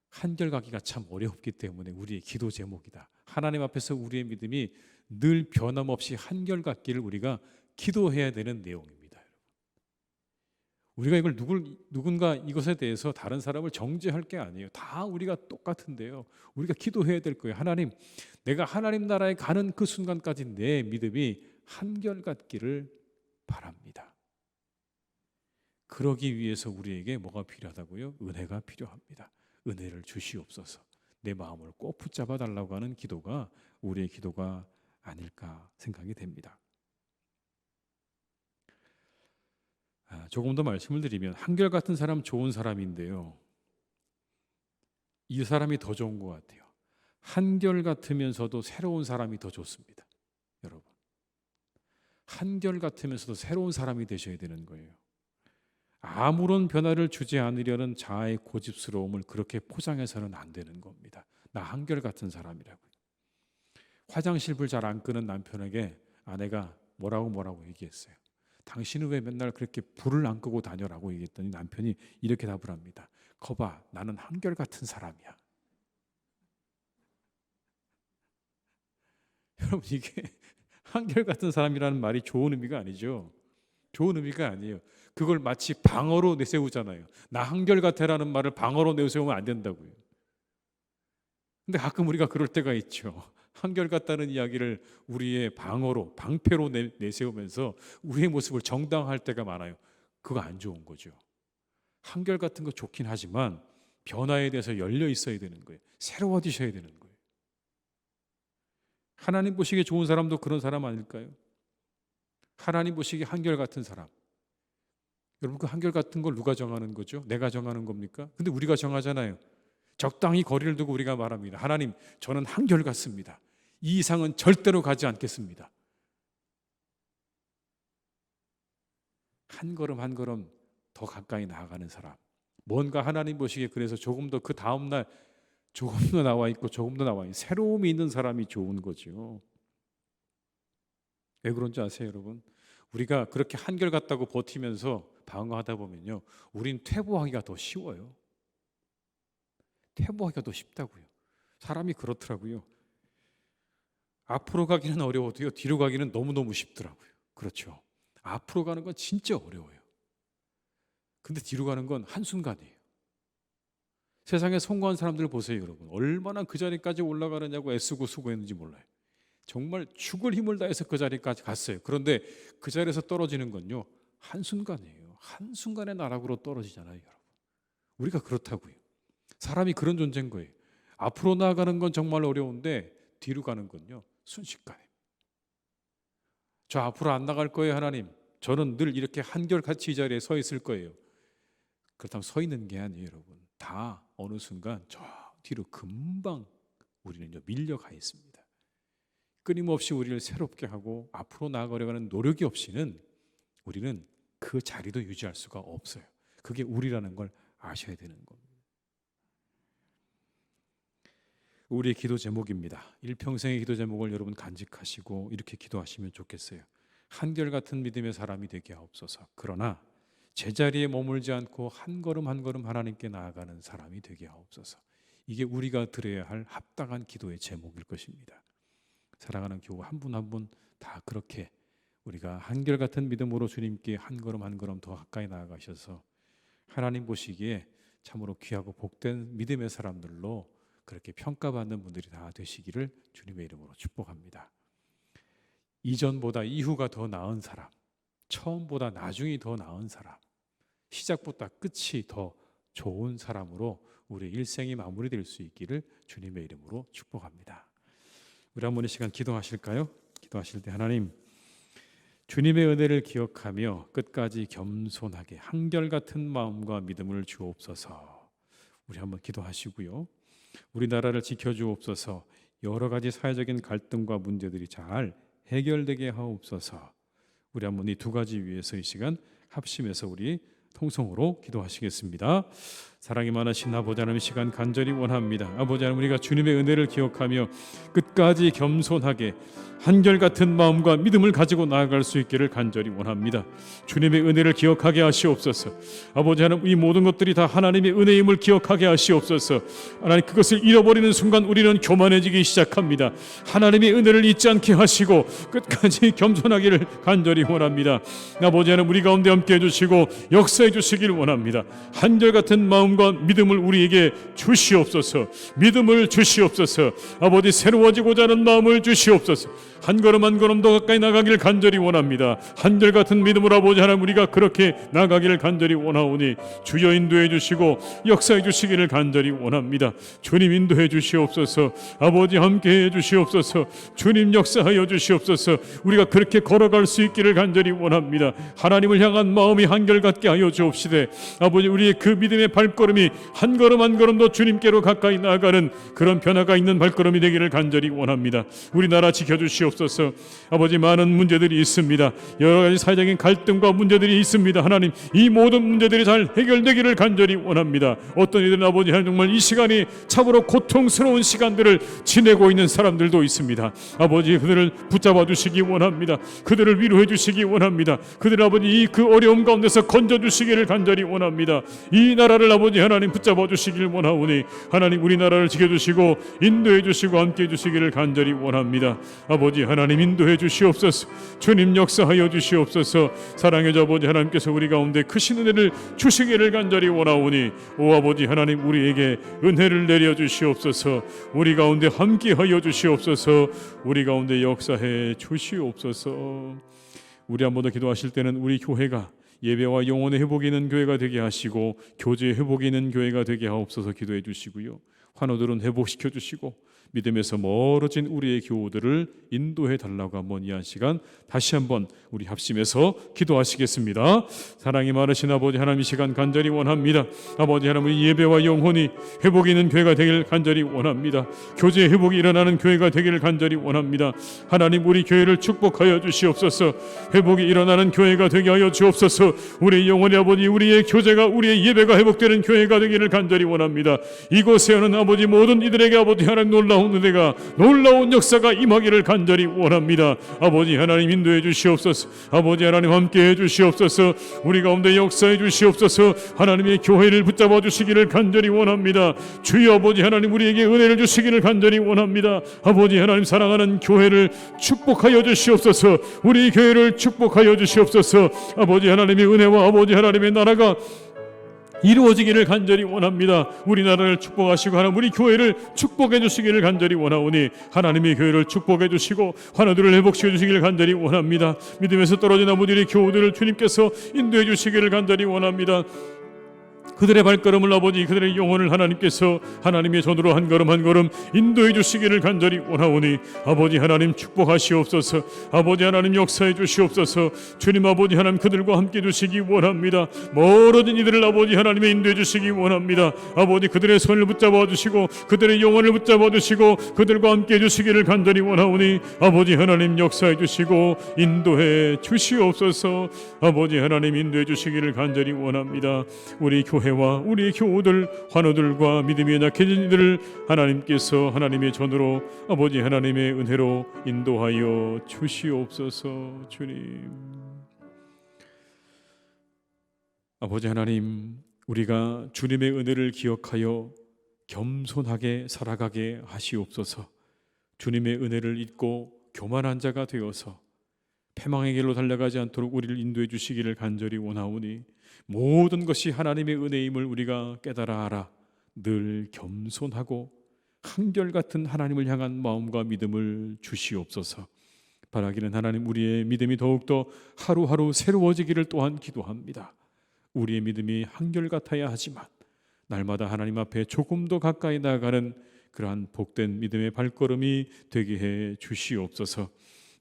한결같기가 참 어렵기 때문에 우리의 기도 제목이다. 하나님 앞에서 우리의 믿음이 늘 변함없이 한결같기를 우리가 기도해야 되는 내용입니다. 우리가 이걸 누군가 이것에 대해서 다른 사람을 정죄할 게 아니에요. 다 우리가 똑같은데요. 우리가 기도해야 될 거예요. 하나님, 내가 하나님 나라에 가는 그 순간까지 내 믿음이 한결같기를 바랍니다. 그러기 위해서 우리에게 뭐가 필요하다고요? 은혜가 필요합니다. 은혜를 주시옵소서. 내 마음을 꼭 붙잡아 달라고 하는 기도가 우리의 기도가 아닐까 생각이 됩니다. 조금 더 말씀을 드리면 한결같은 사람 좋은 사람인데요. 이 사람이 더 좋은 것 같아요. 한결같으면서도 새로운 사람이 더 좋습니다. 여러분, 한결같으면서도 새로운 사람이 되셔야 되는 거예요. 아무런 변화를 주지 않으려는 자아의 고집스러움을 그렇게 포장해서는 안 되는 겁니다. 나 한결같은 사람이라고요. 화장실 불 잘 안 끄는 남편에게 아내가 뭐라고 얘기했어요. 당신은 왜 맨날 그렇게 불을 안 끄고 다녀라고 얘기했더니 남편이 이렇게 답을 합니다. 거봐, 나는 한결같은 사람이야. 여러분, 이게 한결같은 사람이라는 말이 좋은 의미가 아니죠. 좋은 의미가 아니에요. 그걸 마치 방어로 내세우잖아요. 나 한결같아라는 말을 방어로 내세우면 안 된다고요. 근데 가끔 우리가 그럴 때가 있죠. 한결같다는 이야기를 우리의 방어로, 방패로 내세우면서 우리의 모습을 정당화할 때가 많아요. 그거 안 좋은 거죠. 한결같은 거 좋긴 하지만 변화에 대해서 열려 있어야 되는 거예요. 새로워지셔야 되는 거예요. 하나님 보시기에 좋은 사람도 그런 사람 아닐까요? 하나님 보시기에 한결같은 사람. 여러분, 그 한결같은 걸 누가 정하는 거죠? 내가 정하는 겁니까? 근데 우리가 정하잖아요. 적당히 거리를 두고 우리가 말합니다. 하나님, 저는 한결같습니다. 이 이상은 절대로 가지 않겠습니다. 한 걸음 한 걸음 더 가까이 나아가는 사람. 뭔가 하나님 보시기에 그래서 조금 더 그 다음날 조금 더 나와 있고 조금 더 나와 있는 새로움이 있는 사람이 좋은 거죠. 왜 그런지 아세요, 여러분? 우리가 그렇게 한결같다고 버티면서 방어하다 보면요, 우린 퇴보하기가 더 쉬워요. 퇴보하기가 더 쉽다고요. 사람이 그렇더라고요. 앞으로 가기는 어려워도요, 뒤로 가기는 너무너무 쉽더라고요. 그렇죠. 앞으로 가는 건 진짜 어려워요. 근데 뒤로 가는 건 한순간이에요. 세상에 성공한 사람들 보세요, 여러분. 얼마나 그 자리까지 올라가느냐고 애쓰고 수고했는지 몰라요. 정말 죽을 힘을 다해서 그 자리까지 갔어요. 그런데 그 자리에서 떨어지는 건요, 한순간이에요. 한순간에 나락으로 떨어지잖아요, 여러분. 우리가 그렇다고요. 사람이 그런 존재인 거예요. 앞으로 나아가는 건 정말 어려운데 뒤로 가는 건요, 순식간에. 저 앞으로 안 나갈 거예요, 하나님. 저는 늘 이렇게 한결같이 이 자리에 서 있을 거예요. 그렇다면 서 있는 게 아니에요, 여러분. 다 어느 순간 저 뒤로 금방 우리는 밀려가 있습니다. 끊임없이 우리를 새롭게 하고 앞으로 나아가려고 하는 노력이 없이는 우리는 그 그 자리도 유지할 수가 없어요. 그게 우리라는 걸 아셔야 되는 겁니다. 우리의 기도 제목입니다. 일평생의 기도 제목을 여러분 간직하시고 이렇게 기도하시면 좋겠어요. 한결같은 믿음의 사람이 되게 하옵소서. 그러나 제자리에 머물지 않고 한 걸음 한 걸음 하나님께 나아가는 사람이 되게 하옵소서. 이게 우리가 드려야 할 합당한 기도의 제목일 것입니다. 사랑하는 교우 한 분 한 분 다 그렇게 우리가 한결같은 믿음으로 주님께 한 걸음 한 걸음 더 가까이 나아가셔서 하나님 보시기에 참으로 귀하고 복된 믿음의 사람들로 그렇게 평가받는 분들이 다 되시기를 주님의 이름으로 축복합니다. 이전보다 이후가 더 나은 사람, 처음보다 나중이 더 나은 사람, 시작보다 끝이 더 좋은 사람으로 우리 일생이 마무리될 수 있기를 주님의 이름으로 축복합니다. 우리 한 번 이 시간 기도하실까요? 기도하실 때 하나님, 주님의 은혜를 기억하며 끝까지 겸손하게 한결같은 마음과 믿음을 주옵소서. 우리 한번 기도하시고요. 우리나라를 지켜주옵소서. 여러 가지 사회적인 갈등과 문제들이 잘 해결되게 하옵소서. 우리 한번 이 두 가지 위해서 이 시간 합심해서 우리 통성으로 기도하시겠습니다. 사랑이 많으신 아버지 하나님, 시간 간절히 원합니다. 아버지 하나님, 우리가 주님의 은혜를 기억하며 끝까지 겸손하게 한결같은 마음과 믿음을 가지고 나아갈 수 있기를 간절히 원합니다. 주님의 은혜를 기억하게 하시옵소서. 아버지 하나님, 이 모든 것들이 다 하나님의 은혜임을 기억하게 하시옵소서. 하나님, 그것을 잃어버리는 순간 우리는 교만해지기 시작합니다. 하나님의 은혜를 잊지 않게 하시고 끝까지 겸손하기를 간절히 원합니다. 아버지 하나님, 우리 가운데 함께 해주시고 역사해 주시길 원합니다. 한결같은 마음과 믿음을 우리에게 주시옵소서. 믿음을 주시옵소서. 아버지, 새로워지고자 하는 마음을 주시옵소서. 한 걸음 한 걸음 더 가까이 나가기를 간절히 원합니다. 한결같은 믿음으로 아버지 하나님, 우리가 그렇게 나가기를 간절히 원하오니 주여 인도해 주시고 역사해 주시기를 간절히 원합니다. 주님 인도해 주시옵소서. 아버지 함께해 주시옵소서. 주님 역사하여 주시옵소서. 우리가 그렇게 걸어갈 수 있기를 간절히 원합니다. 하나님을 향한 마음이 한결같게 하여 주옵시되 아버지, 우리의 그 믿음의 발걸음이 한 걸음 한 걸음 더 주님께로 가까이 나아가는 그런 변화가 있는 발걸음이 되기를 간절히 원합니다. 우리나라 지켜주시옵소서. 아버지, 많은 문제들이 있습니다. 여러 가지 사회적인 갈등과 문제들이 있습니다. 하나님, 이 모든 문제들이 잘 해결되기를 간절히 원합니다. 어떤 이들은 아버지 하나님, 정말 이 시간이 참으로 고통스러운 시간들을 지내고 있는 사람들도 있습니다. 아버지, 그들을 붙잡아 주시기 원합니다. 그들을 위로해 주시기 원합니다. 그들 아버지, 이 그 어려움 가운데서 건져 주시기를 간절히 원합니다. 이 나라를 아버지 하나님 붙잡아 주시길 원하오니 하나님, 우리나라를 지켜주시고 인도해 주시고 함께해 주시기를 간절히 원합니다. 아버지 하나님, 인도해 주시옵소서. 주님 역사하여 주시옵소서. 사랑의 아버지 하나님께서 우리 가운데 크신 은혜를 주시기를 간절히 원하오니 오 아버지 하나님, 우리에게 은혜를 내려 주시옵소서. 우리 가운데 함께하여 주시옵소서. 우리 가운데 역사해 주시옵소서. 우리 한 번 더 기도하실 때는 우리 교회가 예배와 영혼의 회복이 있는 교회가 되게 하시고 교제의 회복이 있는 교회가 되게 하옵소서 기도해 주시고요. 환우들은 회복시켜 주시고 믿음에서 멀어진 우리의 교우들을 인도해 달라고 한번 이 한 시간 다시 한번 우리 합심해서 기도하시겠습니다. 사랑이 많으신 아버지 하나님, 이 시간 간절히 원합니다. 아버지 하나님, 예배와 영혼이 회복이 있는 교회가 되길 간절히 원합니다. 교제의 회복이 일어나는 교회가 되기를 간절히 원합니다. 하나님, 우리 교회를 축복하여 주시옵소서. 회복이 일어나는 교회가 되게 하여 주옵소서. 우리 영혼의 아버지, 우리의 교제가, 우리의 예배가 회복되는 교회가 되기를 간절히 원합니다. 이곳에는 아버지 모든 이들에게 아버지 하나님 놀라운 은혜가, 놀라운 역사가 임하기를 간절히 원합니다. 아버지 하나님, 인도해 주시옵소서. 아버지 하나님, 함께해 주시옵소서. 우리 가운데 역사해 주시옵소서. 하나님의 교회를 붙잡아 주시기를 간절히 원합니다. 주여 아버지 하나님, 우리에게 은혜를 주시기를 간절히 원합니다. 아버지 하나님, 사랑하는 교회를 축복하여 주시옵소서. 우리 교회를 축복하여 주시옵소서. 아버지 하나님의 은혜와 아버지 하나님의 나라가 이루어지기를 간절히 원합니다. 우리나라를 축복하시고 하나님, 우리 교회를 축복해 주시기를 간절히 원하오니 하나님의 교회를 축복해 주시고 환우들을 회복시켜 주시기를 간절히 원합니다. 믿음에서 떨어진 아버지의 교우들을 주님께서 인도해 주시기를 간절히 원합니다. 그들의 발걸음을 아버지 그들의 영혼을 하나님께서 하나님의 손으로 한 걸음 한 걸음 인도해 주시기를 간절히 원하오니 아버지 하나님 축복하시옵소서. 아버지 하나님 역사해 주시옵소서. 주님 아버지 하나님 그들과 함께 주시기 원합니다. 멀어진 이들을 아버지 하나님의 인도해 주시기 원합니다. 아버지 그들의 손을 붙잡아 주시고 그들의 영혼을 붙잡아 주시고 그들과 함께 해주시기를 간절히 원하오니 아버지 하나님 역사해 주시고 인도해 주시옵소서. 아버지 하나님 인도해 주시기를 간절히 원합니다. 우리 교회와 우리 교우들 환우들과 믿음이 약해진 이들을 하나님께서 하나님의 전으로 아버지 하나님의 은혜로 인도하여 주시옵소서. 주님 아버지 하나님 우리가 주님의 은혜를 기억하여 겸손하게 살아가게 하시옵소서. 주님의 은혜를 잊고 교만한 자가 되어서 패망의 길로 달려가지 않도록 우리를 인도해 주시기를 간절히 원하오니 모든 것이 하나님의 은혜임을 우리가 깨달아 알아 늘 겸손하고 한결같은 하나님을 향한 마음과 믿음을 주시옵소서. 바라기는 하나님 우리의 믿음이 더욱더 하루하루 새로워지기를 또한 기도합니다. 우리의 믿음이 한결같아야 하지만 날마다 하나님 앞에 조금 더 가까이 나아가는 그러한 복된 믿음의 발걸음이 되게 해 주시옵소서.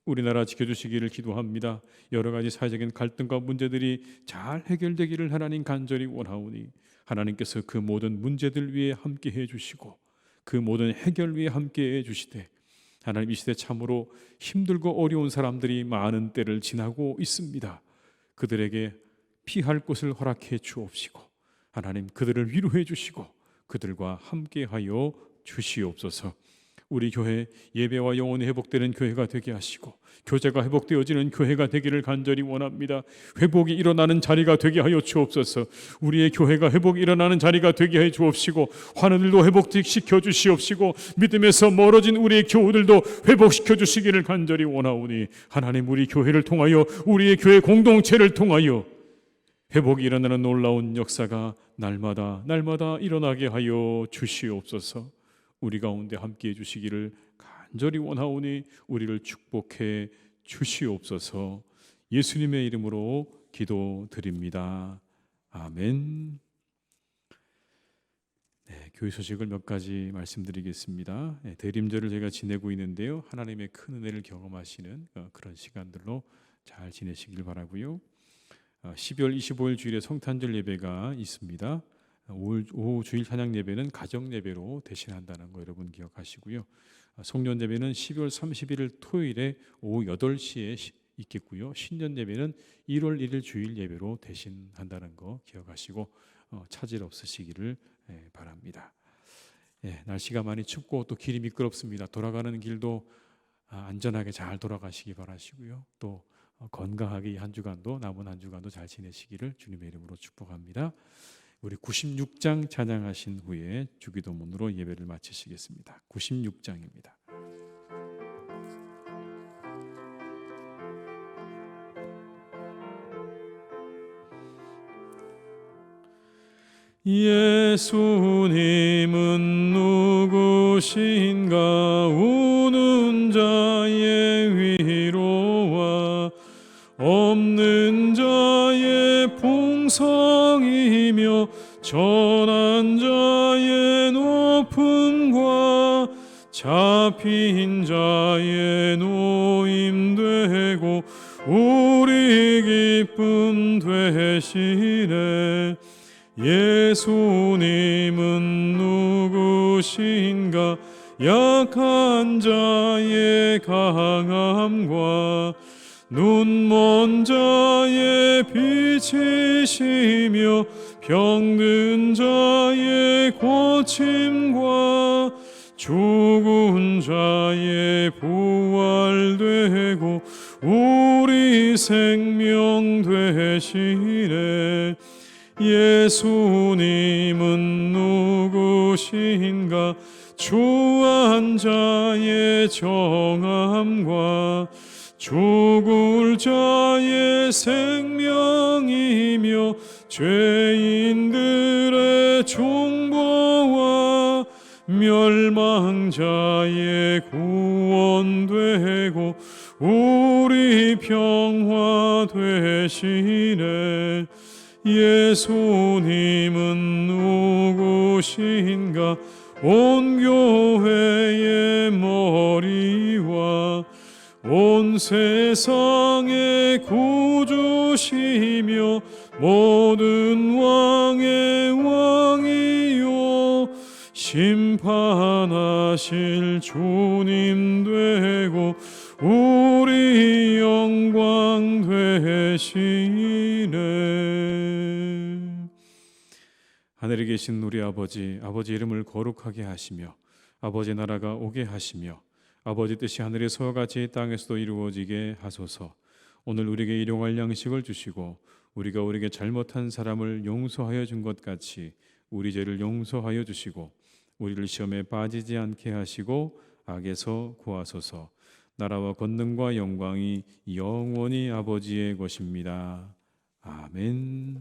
우리나라 지켜주시기를 기도합니다. 여러 가지 사회적인 갈등과 문제들이 잘 해결되기를 하나님 간절히 원하오니 하나님께서 그 모든 문제들 위에 함께 해주시고 그 모든 해결 위에 함께 해주시되 하나님 이 시대 참으로 힘들고 어려운 사람들이 많은 때를 지나고 있습니다. 그들에게 피할 곳을 허락해 주옵시고 하나님 그들을 위로해 주시고 그들과 함께하여 주시옵소서. 우리 교회 예배와 영혼이 회복되는 교회가 되게 하시고 교제가 회복되어지는 교회가 되기를 간절히 원합니다. 회복이 일어나는 자리가 되게 하여 주옵소서. 우리의 교회가 회복이 일어나는 자리가 되게 해 주옵시고 환우들도 회복시켜 주시옵시고 믿음에서 멀어진 우리의 교우들도 회복시켜 주시기를 간절히 원하오니 하나님 우리 교회를 통하여 우리의 교회 공동체를 통하여 회복이 일어나는 놀라운 역사가 날마다 일어나게 하여 주시옵소서. 우리 가운데 함께해 주시기를 간절히 원하오니 우리를 축복해 주시옵소서. 예수님의 이름으로 기도드립니다. 아멘. 네, 교회 소식을 몇 가지 말씀드리겠습니다. 네, 대림절을 제가 지내고 있는데요. 하나님의 큰 은혜를 경험하시는 그런 시간들로 잘 지내시길 바라고요. 12월 25일 주일에 성탄절 예배가 있습니다. 오후 주일 찬양 예배는 가정 예배로 대신한다는 거 여러분 기억하시고요. 송년 예배는 12월 31일 토요일에 오후 8시에 있겠고요. 신년 예배는 1월 1일 주일 예배로 대신한다는 거 기억하시고 차질 없으시기를 바랍니다. 날씨가 많이 춥고 또 길이 미끄럽습니다. 돌아가는 길도 안전하게 잘 돌아가시기 바라시고요. 또 건강하게 한 주간도 남은 한 주간도 잘 지내시기를 주님의 이름으로 축복합니다. 우리 96장 찬양하신 후에 주기도문으로 예배를 마치시겠습니다. 96장입니다. 예수님은 누구신가 우는 자의 위로와 없는 자의 풍성이며 전한 자의 높음과 잡힌 자의 노임되고 우리 기쁨 되시네. 예수님은 누구신가 약한 자의 강함과 눈먼 자의 빛이시며 병든 자의 고침과 죽은 자의 부활되고 우리 생명 되시네. 예수님은 누구신가 주한 자의 정함과 죽을 자의 생명이며 죄인들의 중보와 멸망자의 구원되고 우리 평화 되시네. 예수님은 누구신가? 온 교회의 머리와 온 세상의 구주시며 모든 왕의 왕이요 심판하실 주님 되고 우리 영광 되시네. 하늘에 계신 우리 아버지 이름을 거룩하게 하시며 아버지 나라가 오게 하시며 아버지 뜻이 하늘에서와 같이 땅에서도 이루어지게 하소서. 오늘 우리에게 일용할 양식을 주시고 우리가 우리에게 잘못한 사람을 용서하여 준 것 같이 우리 죄를 용서하여 주시고 우리를 시험에 빠지지 않게 하시고 악에서 구하소서. 나라와 권능과 영광이 영원히 아버지의 것입니다. 아멘.